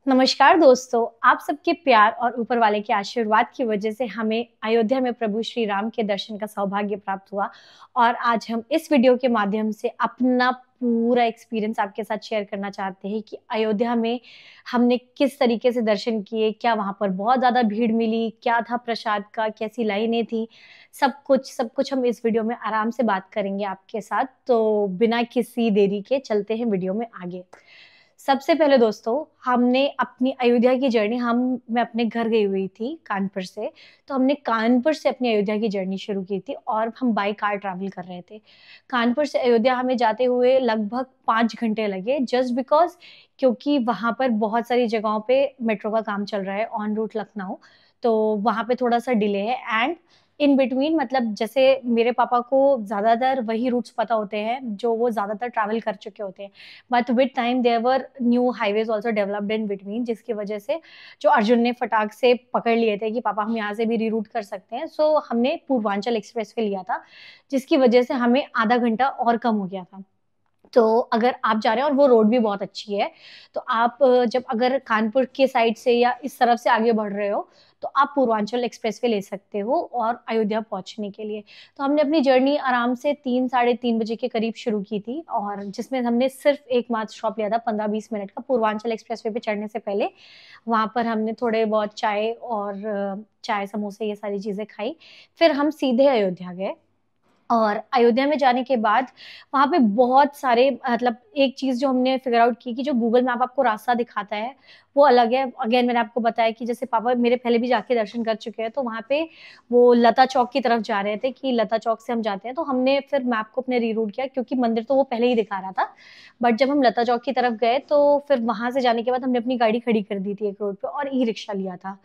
नमस्कार दोस्तों, आप सबके प्यार और ऊपर वाले के आशीर्वाद की वजह से हमें अयोध्या में प्रभु श्री राम के दर्शन का सौभाग्य प्राप्त हुआ और आज हम इस वीडियो के माध्यम से अपना पूरा एक्सपीरियंस आपके साथ शेयर करना चाहते हैं कि अयोध्या में हमने किस तरीके से दर्शन किए, क्या वहाँ पर बहुत ज़्यादा भीड़ मिली, क्या था प्रसाद का, कैसी लाइनें थी, सब कुछ हम इस वीडियो में आराम से बात करेंगे आपके साथ। तो बिना किसी देरी के चलते हैं वीडियो में आगे। सबसे पहले दोस्तों, हमने अपनी अयोध्या की जर्नी मैं अपने घर गई हुई थी कानपुर से, तो हमने कानपुर से अपनी अयोध्या की जर्नी शुरू की थी और हम बाय कार ट्रैवल कर रहे थे। कानपुर से अयोध्या हमें जाते हुए लगभग 5 घंटे लगे जस्ट बिकॉज़ क्योंकि वहाँ पर बहुत सारी जगहों पे मेट्रो का काम चल रहा है ऑन रूट लखनऊ, तो वहाँ पे थोड़ा-सा डिले है एंड इन बिटवीन मतलब जैसे मेरे पापा को ज़्यादातर वही रूट्स पता होते हैं, जो वो ज़्यादातर ट्रैवल कर चुके होते हैं। But with time there were new highways also developed in between जिसकी वजह से जो अर्जुन ने फटाक से पकड़ लिए थे कि पापा हम यहाँ से भी रीरूट कर सकते हैं। सो हमने पूर्वांचल एक्सप्रेसवे लिया था, जिसकी वजह से हमें आधा घंटा और कम हो गया था। तो अगर आप जा रहे हैं और वो रोड भी बहुत अच्छी है, तो आप जब अगर कानपुर के साइड से या इस तरफ से आगे बढ़ रहे हो, तो आप पूर्वांचल एक्सप्रेसवे ले सकते हो और अयोध्या पहुँचने के लिए। तो हमने अपनी जर्नी आराम से 3 साढ़े 3 बजे के करीब शुरू की थी और जिसमें हमने सिर्फ़ एकमात्र स्टॉप लिया था 15-20 मिनट का पूर्वांचल एक्सप्रेसवे पे चढ़ने से पहले। वहाँ पर हमने थोड़े बहुत चाय और चाय, समोसे ये सारी चीज़ें खाई। फिर हम सीधे अयोध्या गए। और अयोध्या में जाने के बाद वहाँ पे बहुत सारे मतलब एक चीज़ जो हमने फिगर आउट की कि जो गूगल मैप आपको रास्ता दिखाता है, वो अलग है। अगेन मैंने आपको बताया कि जैसे पापा मेरे पहले भी जाके दर्शन कर चुके हैं, तो वहाँ पे वो लता चौक की तरफ जा रहे थे कि लता चौक से हम जाते हैं, तो हमने फिर मैप को अपने रीरूट किया क्योंकि मंदिर तो वो पहले ही दिखा रहा था। बट जब हम लता चौक की तरफ गए, तो फिर वहाँ से जाने के बाद हमने अपनी गाड़ी खड़ी कर दी थी एक रोड पे और ई-रिक्शा लिया था।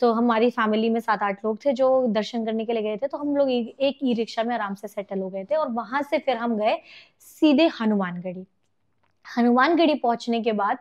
तो हमारी फैमिली में 7-8 लोग थे जो दर्शन करने के लिए गए थे, तो हम लोग एक ई-रिक्शा में आराम से सेटल हो गए थे और वहाँ से फिर हम गए सीधे हनुमानगढ़ी। हनुमानगढ़ी पहुँचने के बाद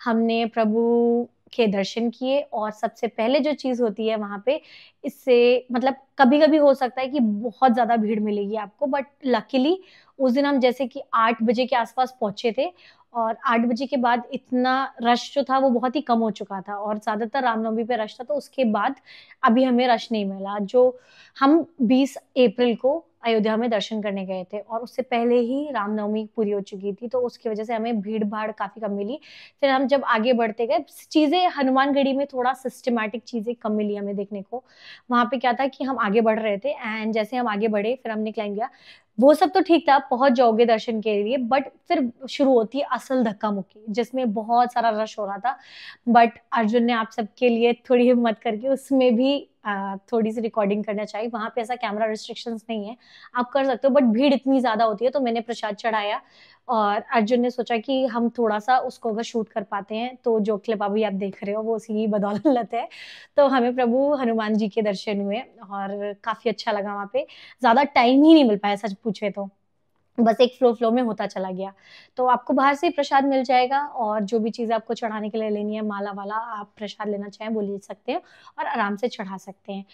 हमने प्रभु के दर्शन किए और सबसे पहले जो चीज़ होती है वहाँ पे, इससे मतलब कभी-कभी हो सकता है कि बहुत ज़्यादा भीड़ मिलेगी आपको बट लकीली उस दिन हम जैसे कि 8 बजे के आस-पास पहुँचे थे और 8 बजे के बाद इतना रश जो था वो बहुत ही कम हो चुका था और ज़्यादातर रामनवमी पे रश था, तो उसके बाद अभी हमें रश नहीं मिला। जो हम 20 अप्रैल को अयोध्या में दर्शन करने गए थे और उससे पहले ही रामनवमी पूरी हो चुकी थी, तो उसकी वजह से हमें भीड़-भाड़ काफ़ी कम मिली। फिर हम जब आगे बढ़ते गए, चीज़ें हनुमानगढ़ी में थोड़ा सिस्टमैटिक चीज़ें कम मिली हमें देखने को। वहाँ पे क्या था कि हम आगे बढ़ रहे थे एंड जैसे हम आगे बढ़े, फिर हमने क्लाइंब किया। वो सब तो ठीक था, आप पहुँच जाओगे दर्शन के लिए, बट फिर शुरू होती है असल धक्का-मुक्की, जिसमें बहुत सारा रश हो रहा था। बट अर्जुन ने आप सबके लिए थोड़ी हिम्मत करके उसमें भी थोड़ी-सी रिकॉर्डिंग करना चाहिए। वहाँ पे ऐसा कैमरा रिस्ट्रिक्शंस नहीं है, आप कर सकते हो बट भीड़ इतनी ज़्यादा होती है, तो मैंने प्रसाद चढ़ाया और अर्जुन ने सोचा कि हम थोड़ा-सा उसको अगर शूट कर पाते हैं, तो जो क्लिप अभी आप देख रहे हो, वो उसी की बदौलत है। तो हमें प्रभु हनुमान जी के दर्शन हुए और काफ़ी अच्छा लगा वहाँ पे। ज़्यादा टाइम ही नहीं मिल पाया सच पूछे तो। बस एक फ्लो में होता चला गया। तो आपको बाहर से ही प्रसाद मिल जाएगा और जो भी चीज़ आपको चढ़ाने के लिए लेनी है, माला-वाला आप प्रसाद लेना चाहें वो ले सकते हैं और आराम से चढ़ा सकते हैं।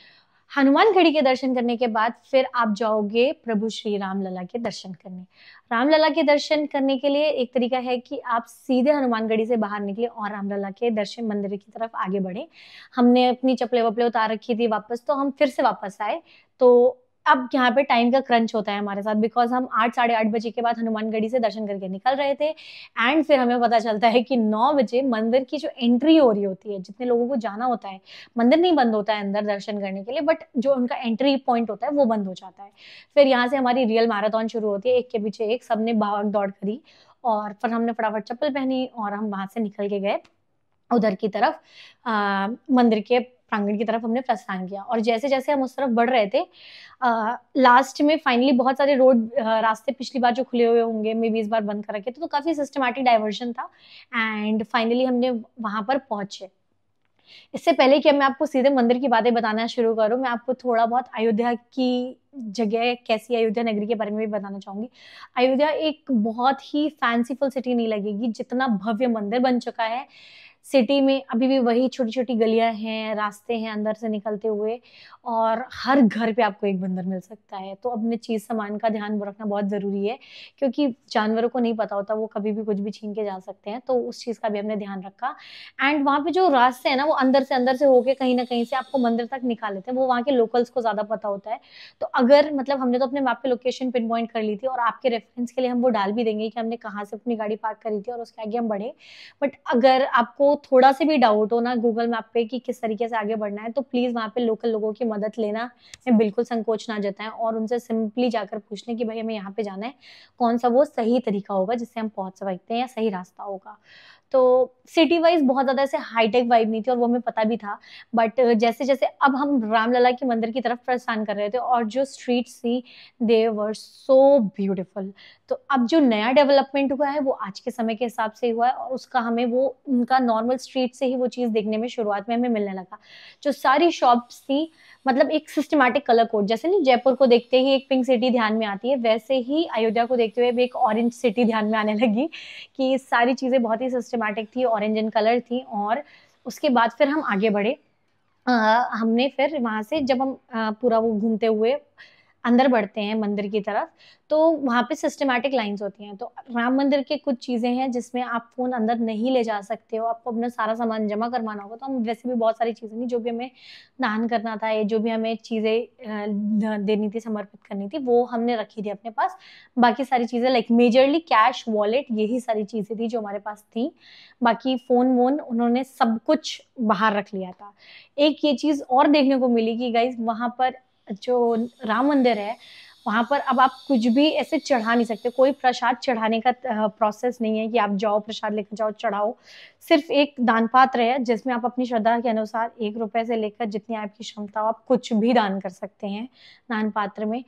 हनुमानगढ़ी के दर्शन करने के बाद फिर आप जाओगे प्रभु श्री राम लला के दर्शन करने। रामलला के दर्शन करने के लिए एक तरीका है कि आप सीधे हनुमानगढ़ी से बाहर निकले और रामलला के दर्शन मंदिर की तरफ आगे बढ़े। हमने अपनी चप्पलें-वप्पलें उतार रखी थी वापस, तो हम फिर से वापस आए। तो अब यहाँ पे टाइम का क्रंच होता है हमारे साथ बिकॉज़ हम 8 साढ़े 8 बजे के बाद हनुमानगढ़ी से दर्शन करके निकल रहे थे एंड फिर हमें पता चलता है कि 9 बजे मंदिर की जो एंट्री हो रही होती है, जितने लोगों को जाना होता है, मंदिर नहीं बंद होता है अंदर दर्शन करने के लिए बट जो उनका एंट्री पॉइंट होता है वो बंद हो जाता है। फिर यहाँ से हमारी रियल मैराथन शुरू होती है, एक के पीछे एक सबने भाग-दौड़ करी और फिर हमने फटाफट चप्पल पहनी और हम वहाँ से निकल के गए उधर की तरफ मंदिर के प्रांगण की तरफ हमने प्रस्थान किया और जैसे-जैसे हम उस तरफ बढ़ रहे थे लास्ट में फाइनली बहुत सारे रास्ते पिछली बार जो खुले हुए होंगे, मे बी इस बार बंद कर रखे थे, तो काफ़ी सिस्टमैटिक डायवर्जन था एंड फाइनली हमने वहाँ पर पहुँचे। इससे पहले कि मैं आपको सीधे मंदिर की बातें बताना शुरू करूँ, मैं आपको थोड़ा बहुत अयोध्या की जगह कैसी अयोध्या नगरी के बारे में भी बताना चाहूँगी। अयोध्या एक बहुत ही फैंसीफुल सिटी नहीं लगेगी, जितना भव्य मंदिर बन चुका है, सिटी में अभी भी वही छोटी-छोटी गलियाँ हैं, रास्ते हैं अंदर से निकलते हुए और हर घर पे आपको एक बंदर मिल सकता है। तो अपने चीज़ सामान का ध्यान रखना बहुत ज़रूरी है क्योंकि जानवरों को नहीं पता होता वो कभी भी कुछ भी छीन के जा सकते हैं, तो उस चीज़ का भी हमने ध्यान रखा। एंड वहाँ पे जो रास्ते हैं ना वो अंदर से होके कहीं न कहीं से आपको मंदिर तक निकाल लेते हैं, वो वहाँ के लोकल्स को ज़्यादा पता होता है। तो अगर मतलब हमने तो अपने मैप पे लोकेशन पिन पॉइंट कर ली थी और आपके रेफरेंस के लिए हम वो डाल भी देंगे कि हमने कहाँ से अपनी गाड़ी पार्क करी थी और उसके आगे हम बढ़े। बट अगर आपको थोड़ा से भी डाउट हो ना गूगल मैप पे कि किस तरीके से आगे बढ़ना है, तो प्लीज़ वहाँ पे लोकल लोगों की मदद लेना में बिल्कुल संकोच ना जताएँ और उनसे सिंपली जाकर पूछ लें कि भई हमें यहाँ पे जाना है, कौन-सा वो सही तरीका होगा जिससे हम पहुँच सकते हैं या सही रास्ता होगा। तो सिटी वाइज़ बहुत ज़्यादा ऐसे हाईटेक वाइब नहीं थी और वो हमें पता भी था। बट जैसे-जैसे अब हम रामलला के मंदिर की तरफ प्रस्थान कर रहे थे और जो स्ट्रीट्स थी, दे वर सो ब्यूटीफुल। तो अब जो नया डेवलपमेंट हुआ है, वो आज के समय के हिसाब से हुआ है और उसका हमें वो उनका नॉर्मल स्ट्रीट से ही वो चीज़ देखने में शुरुआत में हमें मिलने लगा। जो सारी शॉप्स थी, मतलब एक सिस्टमैटिक कलर कोड, जैसे नहीं जयपुर को देखते ही एक पिंक सिटी ध्यान में आती है, वैसे ही अयोध्या को देखते हुए भी एक ऑरेंज सिटी ध्यान में आने लगी कि सारी चीज़ें बहुत ही सिस्टमैटिक थी, ऑरेंज इन कलर थी और उसके बाद फिर हम आगे बढ़े। अ, हमने फिर वहाँ से जब हम पूरा वो घूमते हुए अंदर बढ़ते हैं मंदिर की तरफ, तो वहाँ पे सिस्टमैटिक लाइन्स होती हैं। तो राम मंदिर की कुछ चीज़ें हैं जिसमें आप फ़ोन अंदर नहीं ले जा सकते हो, आपको अपना सारा सामान जमा करवाना होगा। तो हम वैसे भी बहुत सारी चीज़ें थी, जो भी हमें दान करना था या जो भी हमें चीज़ें द देनी थी, समर्पित करनी थी, वो हमने रखी थी अपने पास। बाकी सारी चीज़ें लाइक मेजरली कैश, वॉलेट यही सारी चीज़ें थी जो हमारे पास थी। बाकी फ़ोन-वोन उन्होंने सब कुछ बाहर रख लिया था। एक ये चीज़ और देखने को मिली कि गाइज़ वहाँ पर जो राम मंदिर है, वहाँ पर अब आप कुछ भी ऐसे चढ़ा नहीं सकते, कोई प्रसाद चढ़ाने का प्रोसेस नहीं है कि आप जाओ प्रसाद लेकर जाओ, चढ़ाओ। सिर्फ़ एक दान पात्र है जिसमें आप अपनी श्रद्धा के अनुसार ₹1 से लेकर जितनी आपकी क्षमता हो, आप कुछ भी दान कर सकते हैं दान पात्र में।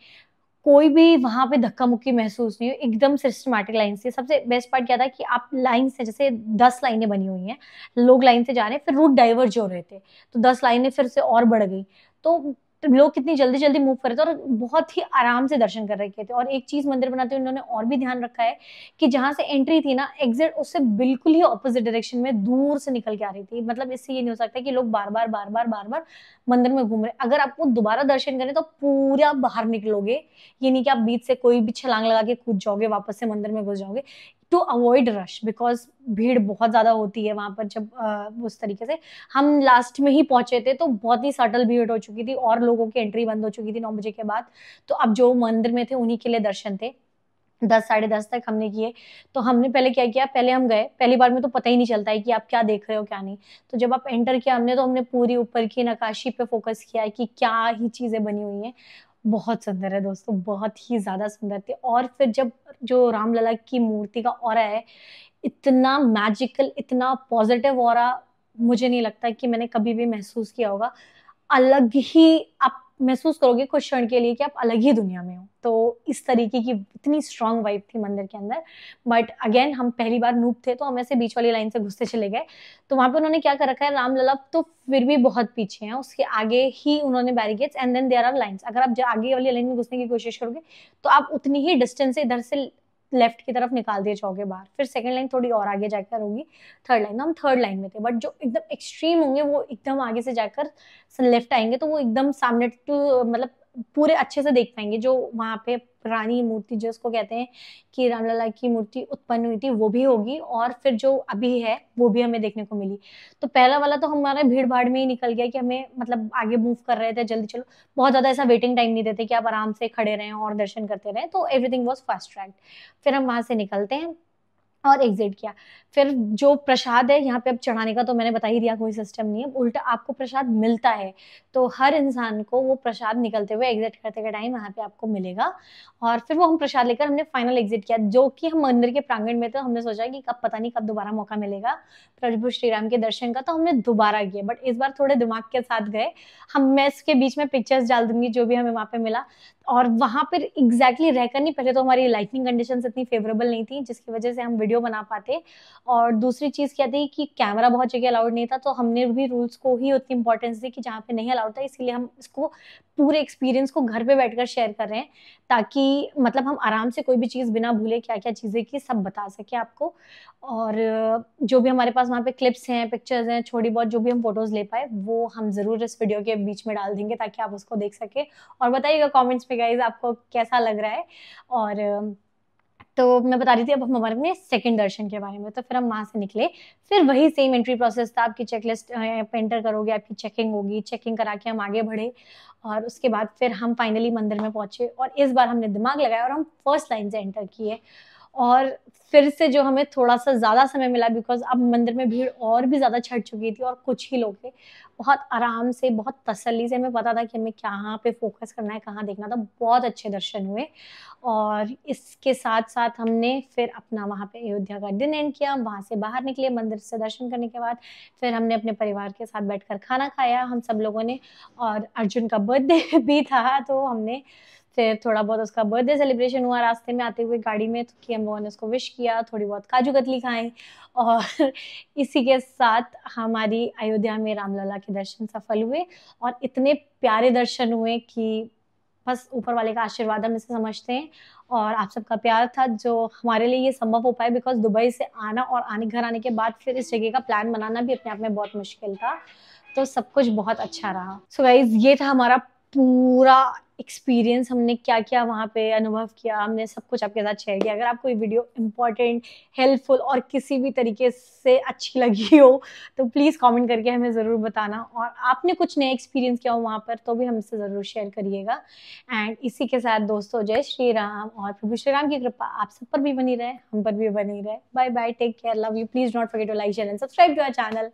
कोई भी वहाँ पे धक्का-मुक्की महसूस नहीं हुई, एकदम सिस्टमैटिक लाइन से। सबसे बेस्ट पार्ट क्या था कि आप लाइन से जैसे 10 लाइनें बनी हुई हैं, लोग लाइन से जा रहे हैं, फिर रूट डाइवर्ज हो रहे थे, तो 10 लाइनें फिर से और बढ़ गई। तो लोग कितनी जल्दी-जल्दी मूव कर रहे थे और बहुत ही आराम से दर्शन कर रखे थे और एक चीज़ मंदिर बनाते हुए उन्होंने और भी ध्यान रखा है कि जहाँ से एंट्री थी ना, एग्ज़िट उससे बिल्कुल ही ऑपोज़िट डायरेक्शन में दूर से निकल के आ रही थी। मतलब इससे ये नहीं हो सकता कि लोग बार-बार, बार-बार, बार-बार मंदिर में घूम रहे हैं। अगर आपको दोबारा दर्शन करने तो पूरा बाहर निकलोगे, ये नहीं कि आप बीच से कोई भी छलांग लगा के कूद जाओगे, वापस से मंदिर में घुस जाओगे। टू अवॉइड रश बिकॉज़ भीड़ बहुत ज़्यादा होती है वहाँ पर जब उस तरीके से हम लास्ट में ही पहुँचे थे, तो बहुत ही सटल भीड़ हो चुकी थी और लोगों की एंट्री बंद हो चुकी थी 9 बजे के बाद। तो अब जो मंदिर में थे, उन्हीं के लिए दर्शन थे। 10 साढ़े 10 तक हमने किए। तो हमने पहले क्या किया, पहले हम गए, पहली बार में तो पता ही नहीं चलता है कि आप क्या देख रहे हो, क्या नहीं। तो जब आप एंटर किया हमने, तो हमने पूरी ऊपर की नक्काशी पे फ़ोकस किया है कि क्या ही चीज़ें बनी हुई हैं। बहुत सुंदर है दोस्तों, बहुत ही ज़्यादा सुंदर थी और फिर जब जो रामलला की मूर्ति का ऑरा है, इतना मैजिकल, इतना पॉज़िटिव ऑरा मुझे नहीं लगता कि मैंने कभी भी महसूस किया होगा। अलग ही आप महसूस करोगे कुछ क्षण के लिए कि आप अलग ही दुनिया में हो। तो इस तरीके की इतनी स्ट्रॉन्ग वाइब थी मंदिर के अंदर। बट अगेन हम पहली बार नूब थे तो हम ऐसे बीच वाली लाइन से घुसते चले गए। तो वहाँ पे उन्होंने क्या कर रखा है, रामलला तो फिर भी बहुत पीछे हैं, उसके आगे ही उन्होंने barricades and then there are lines. अगर आप ज आगे वाली लाइन में घुसने की कोशिश करोगे, तो आप उतनी ही डिस्टेंस से इधर से लेफ्ट की तरफ निकाल दिए जाओगे बाहर। फिर सेकंड लाइन थोड़ी और आगे जाकर होगी, थर्ड लाइन। हम थर्ड लाइन में थे, बट जो एकदम एक्सट्रीम होंगे वो एकदम आगे से जाकर लेफ्ट आएँगे तो वो एकदम सामने टू मतलब पूरे अच्छे से देख पाएँगे जो वहाँ पे पुरानी मूर्ति जिसको कहते हैं कि रामलला की मूर्ति उत्पन्न हुई थी, वो भी होगी और फिर जो अभी है, वो भी हमें देखने को मिली। तो पहला वाला तो हमारा भीड़-भाड़ में ही निकल गया कि हमें मतलब आगे मूव कर रहे थे, जल्दी चलो। बहुत ज़्यादा ऐसा वेटिंग टाइम नहीं देते कि आप आराम से खड़े रहें और दर्शन करते रहें, तो एवरीथिंग वाज़ फास्ट ट्रैक्ड। फिर हम वहाँ से निकलते हैं और एग्ज़िट किया। फिर जो प्रसाद है यहाँ पे अब चढ़ाने का तो मैंने बता ही दिया कोई सिस्टम नहीं है, उल्टा आपको प्रसाद मिलता है। तो हर इंसान को वो प्रसाद निकलते हुए एग्ज़िट करते के टाइम वहाँ पे आपको मिलेगा और फिर वो हम प्रसाद लेकर हमने फाइनल एग्ज़िट किया, जो कि हम मंदिर के प्रांगण में थे। हमने सोचा कि कब पता नहीं कब दोबारा मौका मिलेगा प्रभु श्री राम के दर्शन का, तो हमने दोबारा किए बट इस बार थोड़े दिमाग के साथ गए। मैं इसके बीच में पिक्चर्स डाल दूँगी जो भी हमें वहाँ पे मिला। और वहाँ पर एग्जैक्टली रहकर नहीं, पहले तो हमारी लाइटनिंग कंडीशंस इतनी फेवरेबल नहीं थी जिसकी वजह से हम वीडियो बना पाते, और दूसरी चीज़ क्या थी कि कैमरा बहुत जगह अलाउड नहीं था, तो हमने भी रूल्स को ही उतनी इंपॉर्टेंस दी कि जहाँ पे नहीं अलाउड था, इसीलिए हम इसको पूरे एक्सपीरियंस को घर पे बैठकर शेयर कर रहे हैं, ताकि मतलब हम आराम से कोई भी चीज़ बिना भूले क्या क्या चीज़ें की सब बता सकें आपको। और जो भी हमारे पास वहाँ पे क्लिप्स हैं, पिक्चर्स हैं, थोड़ी बहुत जो भी हम फोटोज़ ले पाए वो हम ज़रूर इस वीडियो के बीच में डाल देंगे ताकि आप उसको देख सकें, और बताइएगा कमेंट्स में गाइस आपको कैसा लग रहा है। और तो मैं बता रही थी अब हम हमारे अपने सेकंड दर्शन के बारे में। तो फिर हम वहाँ से निकले, फिर वही सेम एंट्री प्रोसेस था, आपकी चेकलिस्ट पे एंटर करोगे, आपकी चेकिंग होगी, चेकिंग करा के हम आगे बढ़े, और उसके बाद फिर हम फाइनली मंदिर में पहुंचे, और इस बार हमने दिमाग लगाया और हम फर्स्ट लाइन से एंटर किए, और फिर से जो हमें थोड़ा-सा ज़्यादा समय मिला बिकॉज़ अब मंदिर में भीड़ और भी ज़्यादा छँट चुकी थी और कुछ ही लोग थे। बहुत आराम से, बहुत तसल्ली से हमें पता था कि हमें कहाँ पे फ़ोकस करना है, कहाँ देखना था। बहुत अच्छे दर्शन हुए, और इसके साथ-साथ हमने फिर अपना वहाँ पे अयोध्या का दिन एंड किया। हम वहाँ से बाहर निकले मंदिर से दर्शन करने के बाद, फिर हमने अपने परिवार के साथ बैठकर खाना खाया हम सब लोगों ने, और अर्जुन का बर्थडे भी था, तो हमने फिर थोड़ा बहुत उसका बर्थडे सेलिब्रेशन हुआ रास्ते में आते हुए गाड़ी में, तो कि हम लोगों ने उसको विश किया, थोड़ी बहुत काजू कतली खाई, और इसी के साथ हमारी अयोध्या में रामलला के दर्शन सफल हुए, और इतने प्यारे दर्शन हुए कि बस ऊपर वाले का आशीर्वाद हम इसे समझते हैं, और आप सबका प्यार था जो हमारे लिए ये संभव हो पाया, बिकॉज़ दुबई से आना और घर आने के बाद फिर इस जगह का प्लान बनाना भी अपने आप में बहुत मुश्किल था। तो सब कुछ बहुत अच्छा रहा। सो गाइज़ ये था हमारा पूरा एक्सपीरियंस, हमने क्या-क्या वहाँ पे अनुभव किया, हमने सब कुछ आपके साथ शेयर किया। अगर आपको ये वीडियो इम्पोर्टेंट, हेल्पफुल और किसी भी तरीके से अच्छी लगी हो, तो प्लीज़ कमेंट करके हमें ज़रूर बताना, और आपने कुछ नया एक्सपीरियंस किया हो वहाँ पर, तो भी हमसे ज़रूर शेयर करिएगा। एंड इसी के साथ दोस्तों, जय श्री राम, और प्रभु श्री राम की कृपा आप सब पर भी बनी रहे, हम पर भी बनी रहे। Bye bye, take care, love you. Please don't forget to like, share and subscribe to our channel.